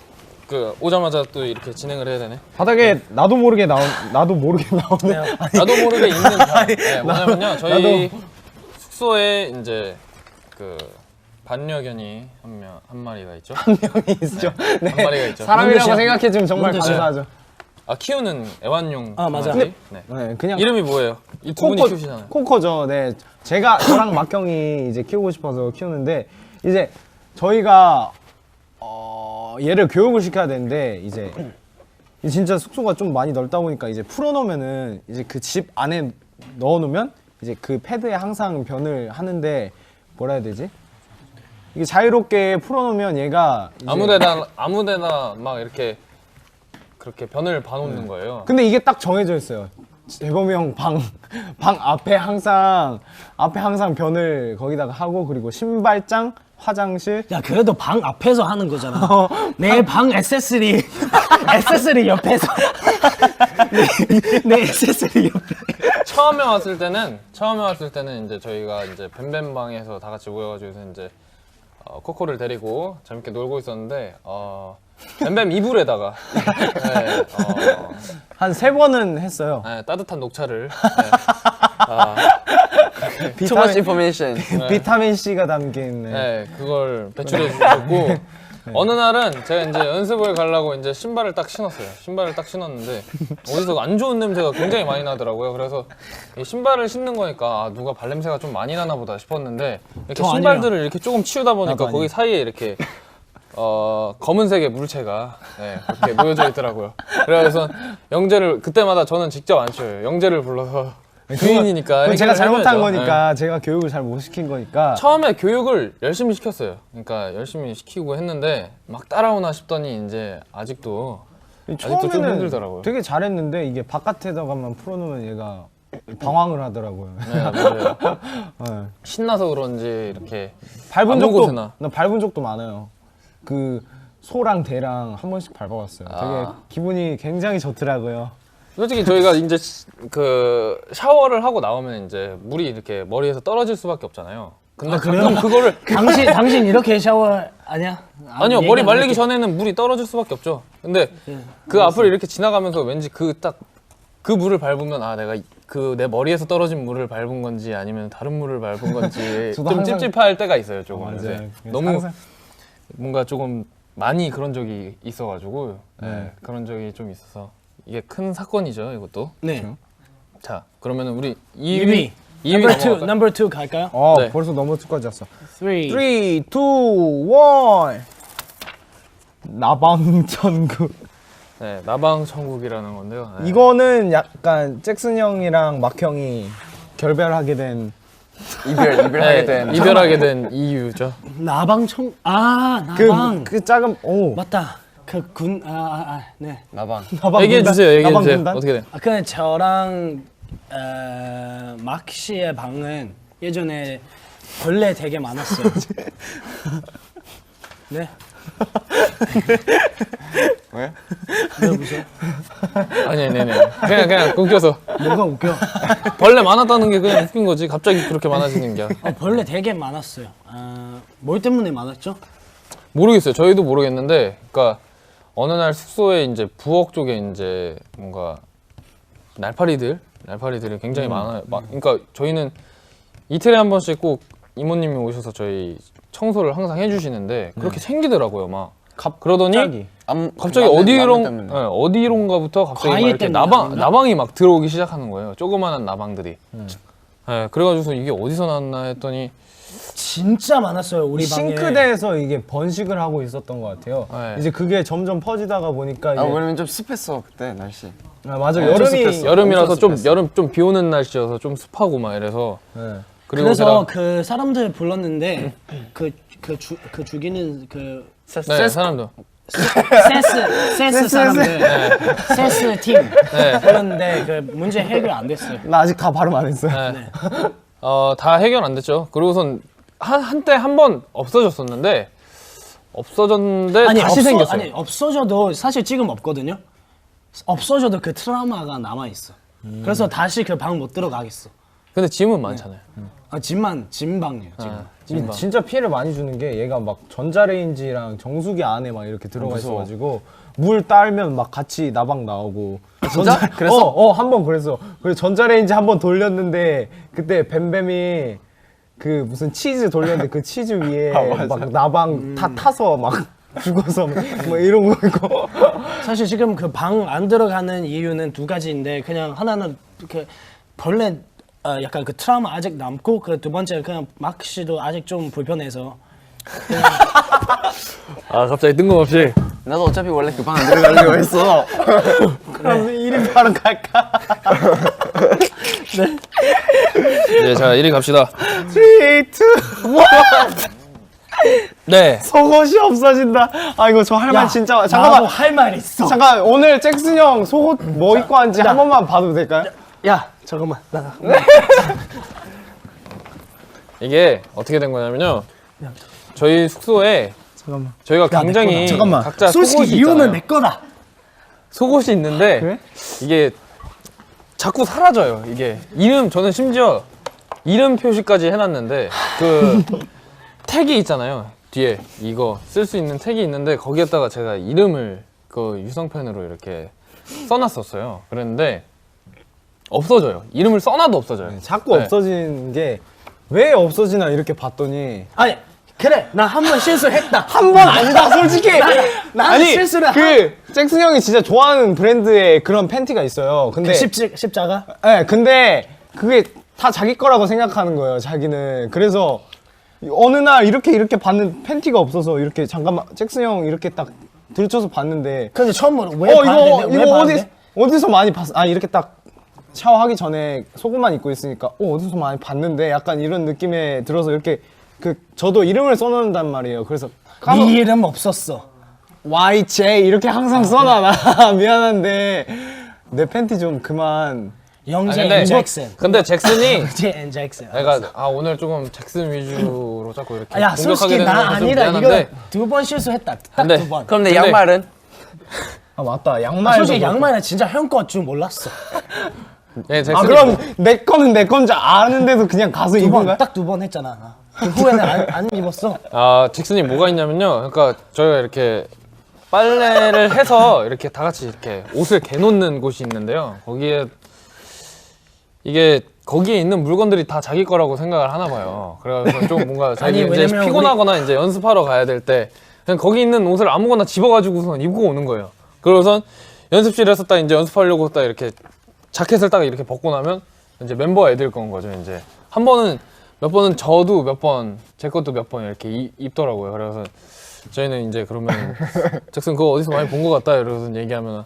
[SPEAKER 2] 오자마자 또 이렇게 진행을 해야 되네.
[SPEAKER 4] 바닥에 나도 모르게 나오는.
[SPEAKER 2] 나도 모르게 있는 편. 네, 뭐냐면요. 저희 숙소에 이제 반려견이 한 마리가 있죠.
[SPEAKER 4] 명이 있죠. 네.
[SPEAKER 2] 한 마리가 있죠.
[SPEAKER 4] 사람이라고 생각해 주면 정말
[SPEAKER 2] 뭔 뜻이야?
[SPEAKER 4] 감사하죠.
[SPEAKER 2] 키우는 애완용.
[SPEAKER 1] 아, 맞아.
[SPEAKER 2] 강아지. 네.
[SPEAKER 4] 네, 그냥
[SPEAKER 2] 이름이 뭐예요? 이 두 분이 키우시잖아요.
[SPEAKER 4] 코코죠. 네, 저랑 막경이 이제 키우고 싶어서 키우는데 이제 저희가 얘를 교육을 시켜야 되는데 이제 진짜 숙소가 좀 많이 넓다 보니까 이제 풀어놓으면은 이제 그 집 안에 넣어놓으면 이제 그 패드에 항상 변을 하는데 뭐라 해야 되지? 이게 자유롭게 풀어놓으면 얘가 이제
[SPEAKER 2] 아무데나 막 이렇게 그렇게 변을 봐놓는 거예요.
[SPEAKER 4] 근데 이게 딱 정해져 있어요. 재범이 형 방 앞에 항상 변을 거기다가 하고 그리고 신발장, 화장실.
[SPEAKER 1] 야, 그래도 방 앞에서 하는 거잖아. 내 방 액세서리 옆에서. 내 액세서리 옆에.
[SPEAKER 2] 처음에 왔을 때는 이제 저희가 이제 뱀뱀방에서 다 같이 모여가지고 이제 코코를 데리고 재밌게 놀고 있었는데 뱀뱀 이불에다가 네,
[SPEAKER 4] 한 3번은 했어요.
[SPEAKER 2] 네, 따뜻한 녹차를
[SPEAKER 3] Too much information.
[SPEAKER 4] 비타민 C가 담긴.
[SPEAKER 2] 네, 그걸 배출해 주셨고 어느 날은 제가 이제 연습을 가려고 이제 신발을 딱 신었는데 어디서 안 좋은 냄새가 굉장히 많이 나더라고요. 그래서 이 신발을 신는 거니까 누가 발냄새가 좀 많이 나나 보다 싶었는데 이렇게 신발들을 이렇게 조금 치우다 보니까 거기 사이에 이렇게 검은색의 물체가 그렇게 놓여져 있더라고요. 그래서 영재를 그때마다 저는 직접 안 치워요. 영재를 불러서 주인이니까
[SPEAKER 4] 그건 제가
[SPEAKER 2] 해결을
[SPEAKER 4] 잘못한
[SPEAKER 2] 해줘야죠.
[SPEAKER 4] 거니까 제가 교육을 잘 못 시킨 거니까.
[SPEAKER 2] 처음에 교육을 열심히 시켰어요. 그러니까 열심히 시키고 했는데 막 따라오나 싶더니 이제 아직도 좀 힘들더라고요.
[SPEAKER 4] 되게 잘했는데 이게 바깥에다가만 풀어놓으면 얘가 방황을 하더라고요.
[SPEAKER 2] 네, 맞아요.
[SPEAKER 4] 네.
[SPEAKER 2] 신나서 그런지 이렇게
[SPEAKER 4] 밟은
[SPEAKER 2] 아무
[SPEAKER 4] 적도
[SPEAKER 2] 곳에나.
[SPEAKER 4] 나 밟은 적도 많아요. 그 소랑 대랑 한 번씩 밟아봤어요. 되게 기분이 굉장히 좋더라고요.
[SPEAKER 2] 솔직히 저희가 이제 샤워를 하고 나오면 이제 물이 이렇게 머리에서 떨어질 수밖에 없잖아요. 근데 가끔 그거를
[SPEAKER 1] 당신 이렇게 샤워 아니야?
[SPEAKER 2] 아니요, 머리 말리기 전에는 물이 떨어질 수밖에 없죠. 근데 그 앞을 이렇게 지나가면서 왠지 그 물을 밟으면 내가 내 머리에서 떨어진 물을 밟은 건지 아니면 다른 물을 밟은 건지 좀
[SPEAKER 4] 항상
[SPEAKER 2] 찝찝할 때가 있어요, 조금.
[SPEAKER 4] 맞아요.
[SPEAKER 2] 이제
[SPEAKER 4] 그래서
[SPEAKER 2] 너무
[SPEAKER 4] 항상
[SPEAKER 2] 뭔가 조금 많이 그런 적이 있어가지고 그런 적이 좀 있어서 이게 큰 사건이죠, 이것도.
[SPEAKER 1] 네.
[SPEAKER 2] 자, 그러면 우리
[SPEAKER 1] 2위.
[SPEAKER 2] 2위 넘어갈까요?
[SPEAKER 1] 넘버 2 갈까요?
[SPEAKER 2] 네.
[SPEAKER 4] 벌써 넘어 2까지 왔어.
[SPEAKER 1] 3.
[SPEAKER 4] 3, 2, 1. 나방천국.
[SPEAKER 2] 네, 나방천국이라는 건데요. 네.
[SPEAKER 4] 이거는 약간 잭슨 형이랑 막 형이 결별하게 된.
[SPEAKER 3] 이별하게 된.
[SPEAKER 2] 이별하게 된 이유죠.
[SPEAKER 1] 나방청 나방.
[SPEAKER 4] 그 작은
[SPEAKER 1] 맞다. 네.
[SPEAKER 3] 나방.
[SPEAKER 2] 얘기해 주세요.
[SPEAKER 4] 나방 군단?
[SPEAKER 2] 어떻게 돼?
[SPEAKER 1] 근데 저랑 막 씨의 방은 예전에 벌레 되게 많았어요. 네.
[SPEAKER 3] 왜?
[SPEAKER 1] 왜 웃어?
[SPEAKER 2] 아니. 그냥 웃겨서.
[SPEAKER 1] 뭐가 웃겨?
[SPEAKER 2] 벌레 많았다는 게 그냥 웃긴 거지. 갑자기 그렇게 많아지는 게.
[SPEAKER 1] 벌레 되게 많았어요. 뭘 때문에 많았죠?
[SPEAKER 2] 모르겠어요. 저희도 모르겠는데, 그러니까 어느 날 숙소에 이제 부엌 쪽에 이제 뭔가 날파리들이 굉장히 많아요. 그러니까 저희는 이틀에 한 번씩 꼭 이모님이 오셔서 저희 청소를 항상 해주시는데 그렇게 생기더라고요, 막. 그러더니 갑자기 어디론가부터 갑자기 막 이렇게 나방이 막 들어오기 시작하는 거예요. 조그마한 나방들이. 네, 그래가지고 이게 어디서 나왔나 했더니
[SPEAKER 1] 진짜 많았어요 우리 방에.
[SPEAKER 4] 싱크대에서 이게 번식을 하고 있었던 것 같아요.
[SPEAKER 2] 네.
[SPEAKER 4] 이제 그게 점점 퍼지다가 보니까 이제
[SPEAKER 3] 왜냐면 좀 습했어 그때 날씨.
[SPEAKER 4] 맞아
[SPEAKER 2] 여름이라서
[SPEAKER 3] 엄청
[SPEAKER 2] 여름 좀 비 오는 날씨여서 좀 습하고 막 이래서
[SPEAKER 4] 네.
[SPEAKER 2] 그리고
[SPEAKER 1] 그래서
[SPEAKER 2] 제가
[SPEAKER 1] 그 사람들 불렀는데 그 죽이는 그
[SPEAKER 2] 네, 사람도
[SPEAKER 1] 세스 사람들 세스 팀 불렀는데 그 문제 해결 안 됐어요.
[SPEAKER 4] 나 아직 다 발음 안 했어요.
[SPEAKER 2] 네. 다 해결 안 됐죠. 그리고선 한때 한 번 없어졌는데 다시 생겼어요.
[SPEAKER 1] 아니 없어져도 사실 지금 없거든요. 없어져도 그 트라우마가 남아 있어. 그래서 다시 그 방 못 들어가겠어.
[SPEAKER 2] 근데 짐은 많잖아요.
[SPEAKER 1] 짐방이에요 지금.
[SPEAKER 4] 이 진짜 피해를 많이 주는 게 얘가 막 전자레인지랑 정수기 안에 막 이렇게 들어가 있어가지고 물 딸면 막 같이 나방 나오고.
[SPEAKER 3] 진짜? 그래서?
[SPEAKER 4] 한 번 그래서. 그래서 전자레인지 한 번 돌렸는데 그때 뱀뱀이 그 무슨 치즈 돌렸는데 그 치즈 위에 막 나방 다 타서 막 죽어서 막 이런 거 있고.
[SPEAKER 1] 사실 지금 그 방 안 들어가는 이유는 두 가지인데 그냥 하나는 그 벌레 약간 그 트라우마 아직 남고 그 두 번째 그냥 마크 씨도 아직 좀 불편해서.
[SPEAKER 2] 갑자기 뜬금없이
[SPEAKER 3] 나도 어차피 원래 그 방 안 들어가려고 했어.
[SPEAKER 4] 그럼 1인 바로 갈까?
[SPEAKER 2] 네, 자 1위 갑시다.
[SPEAKER 4] 3, 2, 1.
[SPEAKER 2] 네.
[SPEAKER 4] 속옷이 없어진다. 아 이거 저 할 말 진짜
[SPEAKER 1] 나도
[SPEAKER 4] 잠깐만.
[SPEAKER 1] 할 말 있어.
[SPEAKER 4] 잠깐 오늘 잭슨 형 속옷 뭐 입고 왔는지 한 번만 봐도 될까요?
[SPEAKER 1] 야 잠깐만 나가.
[SPEAKER 2] 이게 어떻게 된 거냐면요. 저희 숙소에
[SPEAKER 4] 잠깐만.
[SPEAKER 2] 저희가 굉장히
[SPEAKER 4] 잠깐만.
[SPEAKER 2] 각자
[SPEAKER 1] 솔직히
[SPEAKER 2] 속옷이
[SPEAKER 1] 이유는
[SPEAKER 2] 있잖아요.
[SPEAKER 1] 내 거다.
[SPEAKER 2] 속옷이 있는데
[SPEAKER 4] 그래?
[SPEAKER 2] 이게 자꾸 사라져요. 이게 저는 심지어 이름 표시까지 해놨는데 그 택이 있잖아요. 뒤에 이거 쓸 수 있는 택이 있는데 거기에다가 제가 이름을 그 유성펜으로 이렇게 써놨었어요. 그랬는데 없어져요. 이름을 써놔도 없어져요.
[SPEAKER 4] 자꾸
[SPEAKER 2] 네.
[SPEAKER 4] 없어지는 게 왜 없어지나 이렇게 봤더니
[SPEAKER 1] 아니 그래 나 한 번 실수했다.
[SPEAKER 4] 한 번 아니다 솔직히.
[SPEAKER 1] 나는 실수를
[SPEAKER 4] 그 잭슨 형이 진짜 좋아하는 브랜드의 그런 팬티가 있어요. 근데
[SPEAKER 1] 십자가.
[SPEAKER 4] 네, 근데 그게 다 자기 거라고 생각하는 거예요. 자기는. 그래서 어느 날 이렇게 봤는 팬티가 없어서 이렇게 잠깐만 잭슨 형 이렇게 딱 들춰서 봤는데
[SPEAKER 1] 근데 처음으로 왜 봤는데? 왜 봤는데?
[SPEAKER 4] 어디서 많이 봤어? 아 이렇게 딱 샤워하기 전에 속옷만 입고 있으니까 어디서 많이 봤는데 약간 이런 느낌에 들어서 이렇게 저도 이름을 써놓는단 말이에요. 그래서
[SPEAKER 1] 네 이름 없었어.
[SPEAKER 4] YJ 이렇게 항상 써놔. 미안한데 내 팬티 좀 그만.
[SPEAKER 1] 영재
[SPEAKER 2] 근데
[SPEAKER 1] 앤 잭슨.
[SPEAKER 2] 근데 잭슨이
[SPEAKER 1] 영재 앤 잭슨.
[SPEAKER 2] 내가 오늘 조금 잭슨 위주로 자꾸 이렇게
[SPEAKER 1] 야
[SPEAKER 2] 공격하게
[SPEAKER 1] 솔직히
[SPEAKER 2] 되는
[SPEAKER 1] 나
[SPEAKER 2] 건좀
[SPEAKER 1] 아니라
[SPEAKER 2] 미안한데
[SPEAKER 1] 이거 두 번 실수했다. 딱
[SPEAKER 2] 근데
[SPEAKER 1] 두 번.
[SPEAKER 3] 그럼 내
[SPEAKER 2] 근데-
[SPEAKER 3] 양말은?
[SPEAKER 4] 아 맞다 양말.
[SPEAKER 1] 솔직히 양말은 진짜 형 거 줄 몰랐어.
[SPEAKER 2] 네, 잭슨이
[SPEAKER 4] 아 그럼 내 거는 내 건지 아는데도 그냥 가서 입은 거야?
[SPEAKER 1] 딱 두 번 했잖아. 그 후에는 안 입었어.
[SPEAKER 2] 잭슨이 뭐가 있냐면요. 그러니까 저희가 이렇게 빨래를 해서 이렇게 다 같이 이렇게 옷을 개놓는 곳이 있는데요. 거기에 있는 물건들이 다 자기 거라고 생각을 하나 봐요. 그래서 좀 뭔가 자기
[SPEAKER 1] 아니,
[SPEAKER 2] 이제
[SPEAKER 1] 왜냐면
[SPEAKER 2] 피곤하거나 이제 연습하러 가야 될 때 그냥 거기 있는 옷을 아무거나 집어가지고선 입고 오는 거예요. 그러고선 연습실에서 딱 이제 연습하려고 딱 이렇게 자켓을 딱 이렇게 벗고 나면 이제 멤버 애들 건 거죠. 이제 몇 번은 저도 몇 번, 제 것도 몇 번 이렇게 입더라고요. 그래서 저희는 이제 그러면 잭슨 그거 어디서 많이 본 것 같다 이러고서 얘기하면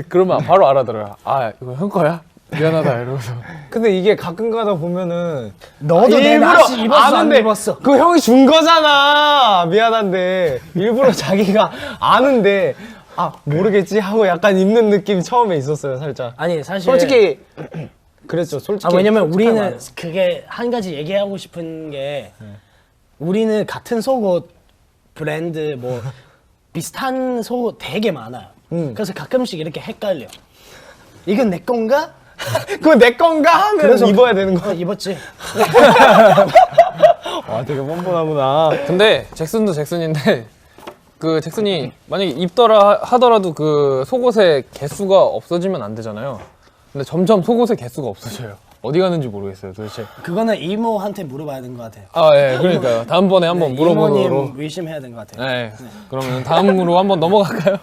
[SPEAKER 2] 그러면 바로 알아들어요. 아 이거 형 거야? 미안하다 이러면서.
[SPEAKER 4] 근데 이게 가끔 가다 보면은
[SPEAKER 1] 너도 내 나시 입었어 안 입었어?
[SPEAKER 4] 그 형이 준 거잖아. 미안한데 일부러 자기가 아는데 아 모르겠지 하고 약간 입는 느낌 처음에 있었어요 살짝.
[SPEAKER 1] 아니 사실
[SPEAKER 4] 솔직히 그랬죠 솔직히.
[SPEAKER 1] 왜냐면 우리는
[SPEAKER 4] 말하면.
[SPEAKER 1] 그게 한 가지 얘기하고 싶은 게 우리는 같은 속옷 브랜드 뭐 비슷한 속옷 되게 많아요. 그래서 가끔씩 이렇게 헷갈려. 이건 내 건가?
[SPEAKER 4] 그거 내 건가 하면
[SPEAKER 1] 그래서
[SPEAKER 4] 입어야 되는 거야.
[SPEAKER 1] 입었지.
[SPEAKER 4] 와 되게 뻔뻔하구나.
[SPEAKER 2] 근데 잭슨도 잭슨인데 그 잭슨이 만약에 입더라 하더라도 그 속옷의 개수가 없어지면 안 되잖아요. 근데 점점 속옷의 개수가 없어져요. 어디 가는지 모르겠어요 도대체.
[SPEAKER 1] 그거는 이모한테 물어봐야 되는 것 같아요.
[SPEAKER 2] 예, 그러니까요. 다음번에 한번 물어보도록.
[SPEAKER 1] 이모님 의심해야 되는 것 같아요.
[SPEAKER 2] 네, 그러면 다음으로 한번 넘어갈까요?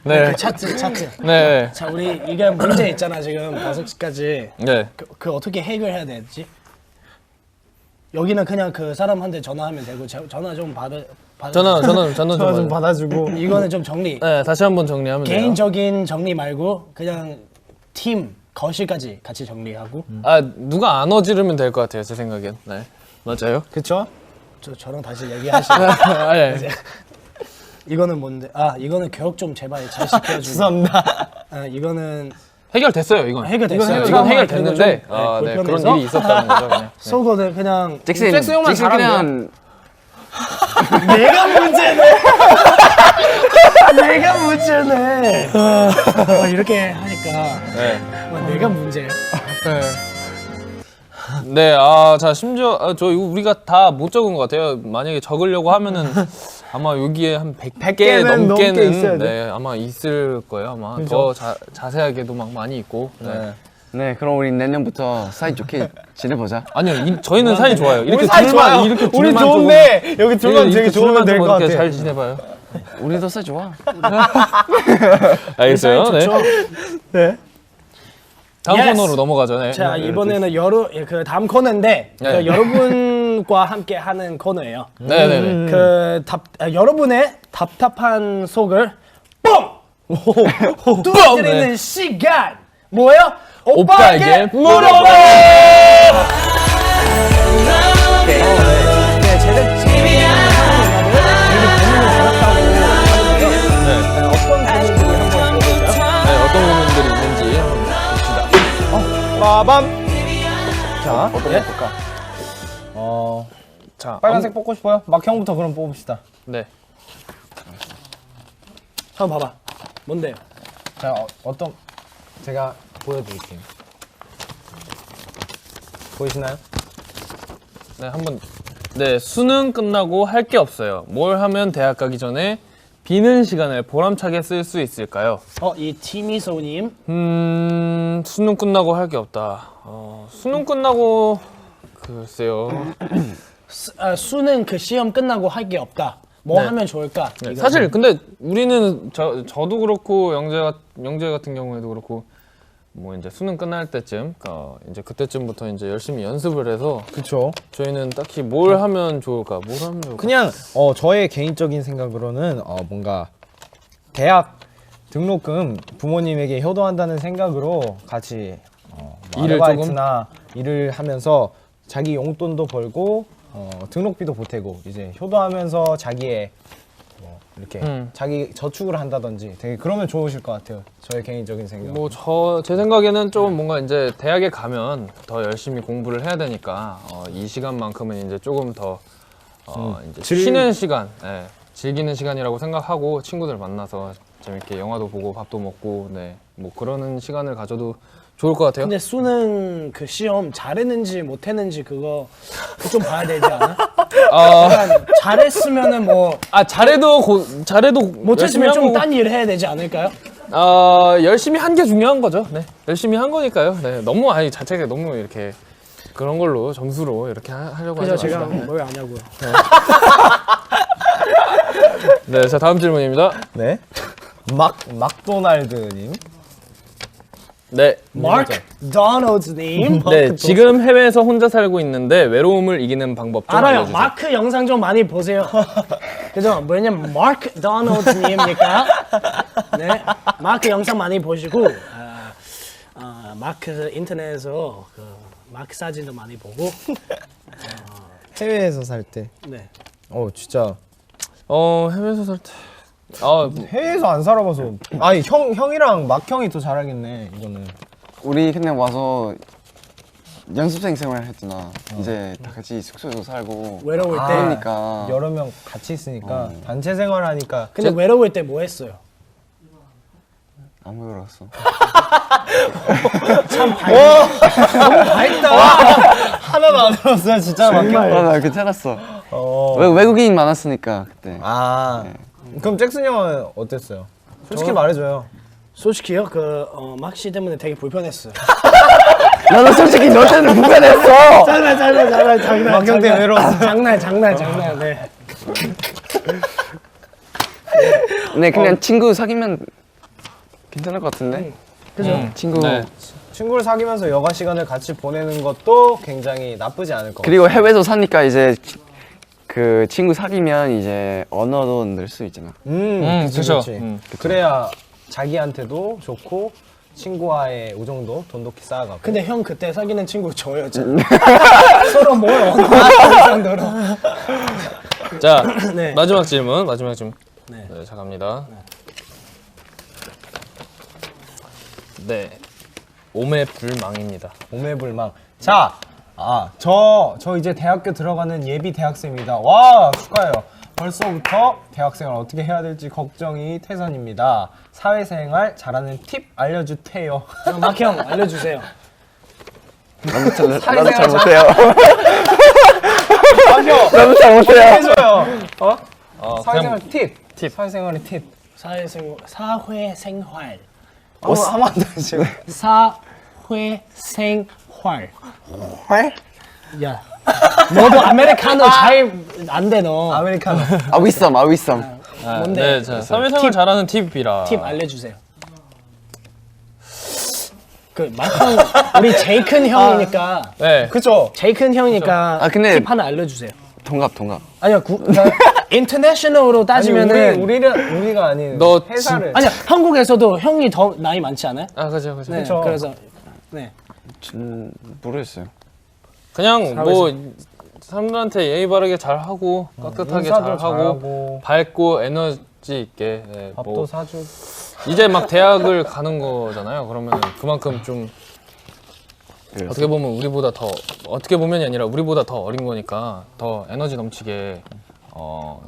[SPEAKER 2] 네.
[SPEAKER 1] 그 차트.
[SPEAKER 2] 네.
[SPEAKER 1] 자, 우리 이게 문제 있잖아 지금 5시까지.
[SPEAKER 2] 네.
[SPEAKER 1] 그 어떻게 해결해야 되지? 여기는 그냥 그 사람한테 전화하면 되고 전화 좀 받아.
[SPEAKER 2] 저는
[SPEAKER 4] 전화 좀 받아주고.
[SPEAKER 1] 이거는 좀 정리.
[SPEAKER 2] 네, 다시 한번 정리하면 돼요.
[SPEAKER 1] 개인적인 정리 말고 그냥 팀 거실까지 같이 정리하고.
[SPEAKER 2] 아, 누가 안 어지르면 될 것 같아요, 제 생각엔. 네. 맞아요?
[SPEAKER 4] 그쵸?
[SPEAKER 1] 저랑 다시 얘기하시고.
[SPEAKER 2] 아, 네.
[SPEAKER 1] 이거는 뭔데? 아, 이거는 교육 좀 제발 잘 시켜주고.
[SPEAKER 4] 죄송합니다.
[SPEAKER 1] 아, 이거는
[SPEAKER 2] 해결됐어요, 이건.
[SPEAKER 1] 해결됐어요.
[SPEAKER 2] 이건 해결됐는데,
[SPEAKER 1] 좀,
[SPEAKER 2] 아, 네, 그런
[SPEAKER 1] 불편해서
[SPEAKER 2] 일이 있었다는 거죠, 그냥.
[SPEAKER 1] 속어는 그냥
[SPEAKER 3] 잭슨
[SPEAKER 4] 형만
[SPEAKER 3] 그냥
[SPEAKER 1] 내가 문제네. 내가 문제네. 이렇게 하니까
[SPEAKER 2] 네.
[SPEAKER 1] 내가 문제야.
[SPEAKER 2] 네, 아, 자, 심지어, 저 이거 우리가 다 못 적은 것 같아요. 만약에 적으려고 하면은 아마 여기에 한 100개
[SPEAKER 4] 100개는 넘게
[SPEAKER 2] 넘게는
[SPEAKER 4] 있어야 돼.
[SPEAKER 2] 네, 아마 있을 거예요. 아마 더 자세하게도 막 많이 있고. 네.
[SPEAKER 3] 네 그럼 우리 내년부터 사이좋게 지내보자.
[SPEAKER 2] 아니요, 저희는 사이 좋아요. 이렇게
[SPEAKER 4] 우리 사이 좋아요.
[SPEAKER 2] 이렇게
[SPEAKER 4] 우리
[SPEAKER 2] 둘만
[SPEAKER 4] 좋은데 여기 둘만
[SPEAKER 2] 이렇게
[SPEAKER 4] 되게 좋으면
[SPEAKER 2] 둘만
[SPEAKER 4] 될
[SPEAKER 2] 좀
[SPEAKER 4] 것
[SPEAKER 2] 이렇게
[SPEAKER 4] 같아.
[SPEAKER 2] 잘 지내봐요.
[SPEAKER 3] 우리도 사이 좋아.
[SPEAKER 2] 알겠어요. 네.
[SPEAKER 1] 좋죠.
[SPEAKER 4] 네.
[SPEAKER 2] 다음
[SPEAKER 1] Yes.
[SPEAKER 2] 코너로 넘어가죠. 네.
[SPEAKER 1] 자, 이번에는 그 다음 코너인데
[SPEAKER 2] 네.
[SPEAKER 1] 그 여러분과 함께 하는 코너예요.
[SPEAKER 2] 네네네.
[SPEAKER 1] 여러분의 답답한 속을 뻥 뚫어드리는
[SPEAKER 2] 네.
[SPEAKER 1] 시간 뭐예요?
[SPEAKER 2] 오빠에게
[SPEAKER 1] 오빠에게
[SPEAKER 2] 물어봐!
[SPEAKER 1] 네, 제작진이 하는
[SPEAKER 2] 네.
[SPEAKER 1] 어떤 고민들이 한번 들어볼까요?
[SPEAKER 2] 네, 어떤 고민들이 있는지 한번 봅시다.
[SPEAKER 4] 빠밤. 자,
[SPEAKER 3] 어떤 거 볼까?
[SPEAKER 2] 자,
[SPEAKER 4] 빨간색 뽑고 싶어요? 막 형부터 그럼 뽑읍시다.
[SPEAKER 2] 네.
[SPEAKER 1] 한번 봐봐. 뭔데요?
[SPEAKER 4] 자, 어떤 제가 보여드릴게요. 보이시나요?
[SPEAKER 2] 네, 한번. 네, 수능 끝나고 할 게 없어요. 뭘 하면 대학 가기 전에 비는 시간을 보람차게 쓸 수 있을까요?
[SPEAKER 1] 이 티미소님.
[SPEAKER 2] 수능 끝나고 할 게 없다. 수능 끝나고 글쎄요.
[SPEAKER 1] 수능 그 시험 끝나고 할 게 없다. 뭐
[SPEAKER 2] 네.
[SPEAKER 1] 하면 좋을까?
[SPEAKER 2] 네,
[SPEAKER 1] 이거.
[SPEAKER 2] 사실 근데 우리는 저도 그렇고 영재 같은 경우에도 그렇고 뭐 이제 수능 끝날 때쯤, 이제 그때쯤부터 이제 열심히 연습을 해서
[SPEAKER 4] 그쵸.
[SPEAKER 2] 저희는 딱히 뭘 하면 좋을까, 뭘 하면 좋을까.
[SPEAKER 4] 그냥 저의 개인적인 생각으로는 뭔가 대학 등록금 부모님에게 효도한다는 생각으로 같이 뭐
[SPEAKER 2] 일을
[SPEAKER 4] 아르바이트나 일을 하면서 자기 용돈도 벌고 등록비도 보태고 이제 효도하면서 자기의 뭐 이렇게 자기 저축을 한다든지 되게 그러면 좋으실 것 같아요. 저의 개인적인 생각.
[SPEAKER 2] 뭐 제 생각에는 좀 뭔가 이제 대학에 가면 더 열심히 공부를 해야 되니까 이 시간만큼은 이제 조금 더 이제 쉬는 시간, 예, 즐기는 시간이라고 생각하고 친구들 만나서 재밌게 영화도 보고 밥도 먹고, 네, 뭐 그러는 시간을 가져도 좋을 것 같아요.
[SPEAKER 1] 근데 수능 그 시험 잘했는지 못했는지 그거 좀 봐야 되지 않아? 약간 잘했으면은 뭐
[SPEAKER 2] 잘해도 열심히
[SPEAKER 1] 못했으면 좀
[SPEAKER 2] 하고,
[SPEAKER 1] 딴 일 해야 되지 않을까요?
[SPEAKER 2] 열심히 한 게 중요한 거죠. 네, 열심히 한 거니까요. 네, 너무 자체가 너무 이렇게 그런 걸로 점수로 이렇게 하려고 하지
[SPEAKER 1] 그래서 제가
[SPEAKER 2] 마시고.
[SPEAKER 1] 뭘 아냐고요.
[SPEAKER 2] 네, 자 다음 질문입니다.
[SPEAKER 4] 네. 막도날드님.
[SPEAKER 2] 네,
[SPEAKER 1] 마크 도널드님.
[SPEAKER 2] 네, 지금 해외에서 혼자 살고 있는데 외로움을 이기는 방법 좀
[SPEAKER 1] 알아요.
[SPEAKER 2] 알려주세요.
[SPEAKER 1] 마크 영상 좀 많이 보세요. 그죠? 뭐냐면 마크 도널드님이니까. 네, 마크 영상 많이 보시고 마크 인터넷에서 그 마크 사진도 많이 보고.
[SPEAKER 4] 해외에서 살 때.
[SPEAKER 1] 네.
[SPEAKER 4] 진짜
[SPEAKER 2] 해외에서 살 때.
[SPEAKER 4] 해외에서 안 살아봐서. 아니 형이랑 막 형이 더 잘하겠네 이거는.
[SPEAKER 3] 우리 그냥 와서 연습생 생활 했잖아. 이제 다 같이 숙소에서 살고
[SPEAKER 1] 외로울 때.
[SPEAKER 3] 그러니까
[SPEAKER 4] 여러 명 같이 있으니까 단체 생활하니까.
[SPEAKER 1] 근데 외로울 때 뭐 했어요?
[SPEAKER 3] 안 외로웠어.
[SPEAKER 1] 너무 밝다.
[SPEAKER 4] 하나도 안 들었어요 진짜.
[SPEAKER 3] 나 괜찮았어. 외국인 많았으니까 그때.
[SPEAKER 4] 그럼 잭슨 형은 어땠어요? 솔직히 말해줘요.
[SPEAKER 1] 솔직히요, 막씨 때문에 되게 불편했어요.
[SPEAKER 3] 나도 솔직히 너 때문에 불편했어.
[SPEAKER 1] 장난.
[SPEAKER 4] 막형 때문에 외로웠어.
[SPEAKER 1] 장난. 네.
[SPEAKER 3] 네 그냥 친구 사귀면 괜찮을 것 같은데?
[SPEAKER 1] 그죠?
[SPEAKER 3] 친구.
[SPEAKER 2] 네.
[SPEAKER 4] 친구를 사귀면서 여가 시간을 같이 보내는 것도 굉장히 나쁘지 않을 것 같아요.
[SPEAKER 3] 그리고 해외에서 사니까 이제 그 친구 사귀면 이제 언어도 늘 수 있잖아.
[SPEAKER 4] 그치,
[SPEAKER 2] 그쵸.
[SPEAKER 4] 그치. 그래야 자기한테도 좋고 친구와의 우정도 돈독히 쌓아가고.
[SPEAKER 1] 근데 형 그때 사귀는 친구 저예요. 서로 뭘 언어할 정도로.
[SPEAKER 2] 자,
[SPEAKER 1] 네.
[SPEAKER 2] 마지막 질문.
[SPEAKER 1] 네.
[SPEAKER 2] 네, 자 갑니다. 네. 오매불망입니다.
[SPEAKER 4] 오매불망. 자, 저 이제 대학교 들어가는 예비 대학생입니다. 와, 축하해요. 벌써부터 대학생활 어떻게 해야 될지 걱정이 태산입니다. 사회생활 잘하는 팁 알려주세요.
[SPEAKER 1] 막형 알려주세요.
[SPEAKER 3] 나도 잘 못해요.
[SPEAKER 4] 막형
[SPEAKER 3] 나도 잘 못해요.
[SPEAKER 4] 해줘요. 사회생활
[SPEAKER 2] 그냥
[SPEAKER 4] 팁. 사회생활의 팁.
[SPEAKER 1] 사회생활.
[SPEAKER 4] 한번 더 해주세요.
[SPEAKER 1] 사회생활.
[SPEAKER 3] 활?
[SPEAKER 1] 야, 너도 아메리카노 잘 안 돼 너.
[SPEAKER 4] 아메리카노.
[SPEAKER 3] 위썸.
[SPEAKER 1] 뭔데?
[SPEAKER 2] 네, 자 사회생활 잘하는 팁이라.
[SPEAKER 1] 팁 알려주세요. 그 막상 우리 제일 큰 형이니까
[SPEAKER 2] 네.
[SPEAKER 4] 그쵸?
[SPEAKER 1] 제일 큰 형이니까
[SPEAKER 3] 아, 근데-
[SPEAKER 1] 팁 하나 알려주세요.
[SPEAKER 3] 동갑.
[SPEAKER 1] 아니야 인터내셔널로 따지면은
[SPEAKER 4] 우리가 아닌
[SPEAKER 2] 너
[SPEAKER 4] 회사를.
[SPEAKER 1] 아니야 한국에서도 형이 더 나이 많지 않아요?
[SPEAKER 2] 아 그죠.
[SPEAKER 1] 네,
[SPEAKER 4] 그쵸.
[SPEAKER 1] 그래서 네.
[SPEAKER 3] 모르겠어요.
[SPEAKER 2] 그냥 뭐 사람들한테 예의 바르게 잘 하고 깍듯하게 잘
[SPEAKER 4] 인사도
[SPEAKER 2] 하고
[SPEAKER 4] 잘하고.
[SPEAKER 2] 밝고 에너지 있게. 네,
[SPEAKER 4] 밥도
[SPEAKER 2] 뭐
[SPEAKER 4] 사주고.
[SPEAKER 2] 이제 막 대학을 가는 거잖아요. 그러면 그만큼 좀 어떻게 보면 어떻게 보면이 아니라 우리보다 더 어린 거니까 더 에너지 넘치게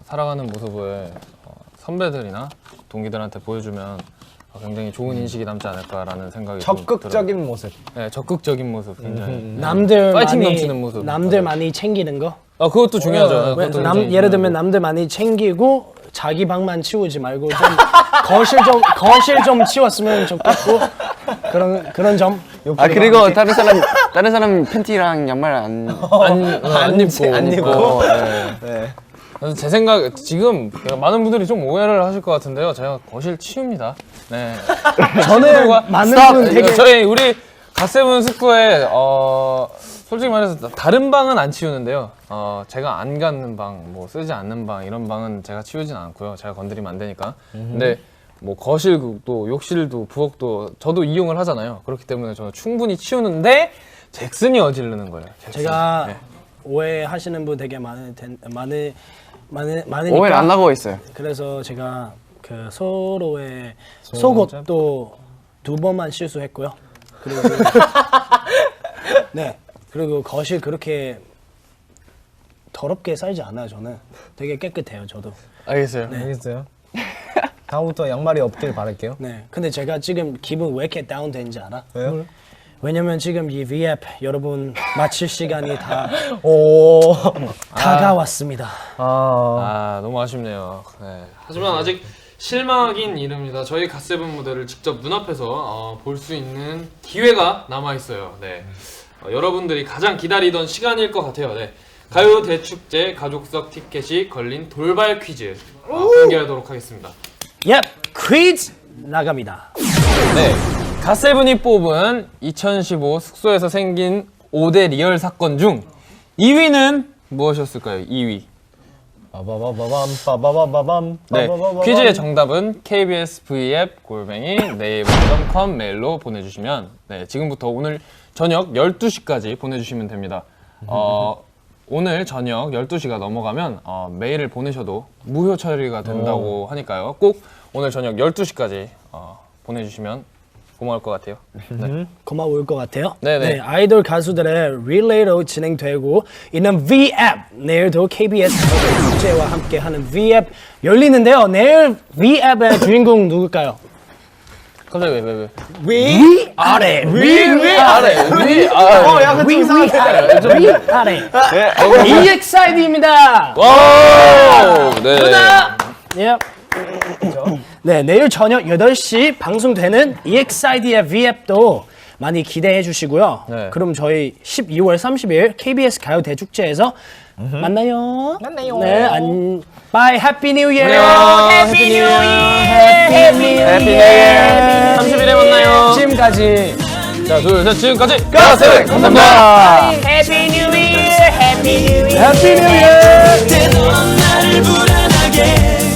[SPEAKER 2] 살아가는 모습을 선배들이나 동기들한테 보여주면 굉장히 좋은 인식이 남지 않을까라는 생각이 좀
[SPEAKER 4] 적극적인 모습.
[SPEAKER 2] 들어요. 네, 적극적인 모습 굉장히.
[SPEAKER 1] 남들
[SPEAKER 2] 파이팅
[SPEAKER 1] 많이
[SPEAKER 2] 넘치는 모습.
[SPEAKER 1] 남들 많이 챙기는 거.
[SPEAKER 2] 그것도 중요하죠.
[SPEAKER 1] 왜,
[SPEAKER 2] 그것도
[SPEAKER 1] 남,
[SPEAKER 2] 굉장히
[SPEAKER 1] 예를 들면
[SPEAKER 2] 중요하고.
[SPEAKER 1] 남들 많이 챙기고 자기 방만 치우지 말고 좀 거실 좀 치웠으면 좋겠고 그런 점.
[SPEAKER 3] 그리고 다른 사람 팬티랑 양말 안
[SPEAKER 2] 입고.
[SPEAKER 3] 네.
[SPEAKER 2] 그래서 제 생각 지금 많은 분들이 좀 오해를 하실 것 같은데요. 제가 거실 치웁니다. 네.
[SPEAKER 1] 저는 많은 분 되게
[SPEAKER 2] 저희 우리 갓세븐 숙소에 솔직히 말해서 다른 방은 안 치우는데요. 제가 안 가는 방, 뭐 쓰지 않는 방 이런 방은 제가 치우진 않고요. 제가 건드리면 안 되니까. 근데 뭐 거실도 욕실도 부엌도 저도 이용을 하잖아요. 그렇기 때문에 저는 충분히 치우는데 잭슨이 어지르는 거예요. 잭슨.
[SPEAKER 1] 제가
[SPEAKER 2] 네.
[SPEAKER 1] 오해하시는 분 되게 많으니까
[SPEAKER 3] 오해를 안 하고 있어요.
[SPEAKER 1] 그래서 제가 그 서로의 속옷도 2번만 실수했고요. 그리고 네 그리고 거실 그렇게 더럽게 살지 않아요. 저는 되게 깨끗해요. 저도.
[SPEAKER 2] 알겠어요.
[SPEAKER 4] 알겠어요? 다음부터 양말이 없길 바랄게요.
[SPEAKER 1] 네. 근데 제가 지금 기분 왜 이렇게 다운된지 알아?
[SPEAKER 4] 왜요?
[SPEAKER 1] 왜냐면 지금 이 V앱 여러분 마칠 시간이 다
[SPEAKER 4] 오.
[SPEAKER 1] 다가왔습니다.
[SPEAKER 2] 너무 아쉽네요. 네. 하지만 아직 실망하긴 이릅니다. 저희 갓세븐 무대를 직접 눈앞에서 볼 수 있는 기회가 남아 있어요. 네. 여러분들이 가장 기다리던 시간일 것 같아요. 네. 가요 대축제 가족석 티켓이 걸린 돌발 퀴즈 공개하도록 하겠습니다.
[SPEAKER 1] 예, 퀴즈 나갑니다.
[SPEAKER 2] 네. 갓세븐이 뽑은 2015 숙소에서 생긴 5대 리얼 사건 중 2위는 무엇이었을까요? 2위.
[SPEAKER 4] 빠바바바밤
[SPEAKER 2] 네, 퀴즈의 정답은 KBS V앱 naver.com 메일로 보내주시면 지금부터 오늘 저녁 12시까지 보내주시면 됩니다. 오늘 저녁 12시가 넘어가면 메일을 보내셔도 무효 처리가 된다고 하니까요. 꼭 오늘 저녁 12시까지 보내주시면 고마울 것 같아요. 네.
[SPEAKER 1] 고마울 것 같아요.
[SPEAKER 2] 네네.
[SPEAKER 1] 네, 아이돌 가수들의 릴레이로 진행되고 있는 V앱 내일도 KBS 축제와 함께하는 V앱 열리는데요. 내일 V앱의 주인공 누굴까요?
[SPEAKER 2] 갑자기 왜?
[SPEAKER 1] 위 아래
[SPEAKER 4] 약간 좀 이상한데.
[SPEAKER 1] 위 아래 EXID입니다.
[SPEAKER 2] 와우! 네.
[SPEAKER 1] 예. 네, 내일 저녁 8시 방송되는 EXID의 V앱도 많이 기대해 주시고요.
[SPEAKER 2] 네.
[SPEAKER 1] 그럼 저희 12월 30일 KBS 가요 대축제에서 만나요. 네, Bye. Happy New Year.
[SPEAKER 2] Happy New Year.
[SPEAKER 1] Happy New Year.
[SPEAKER 2] 30일에 만나요.
[SPEAKER 1] 지금까지
[SPEAKER 2] 자, 둘, 셋, 지금까지
[SPEAKER 1] 가세
[SPEAKER 2] 감사합니다.
[SPEAKER 1] Happy New Year. Happy New Year. Happy New Year.
[SPEAKER 5] 때론 나를 불안하게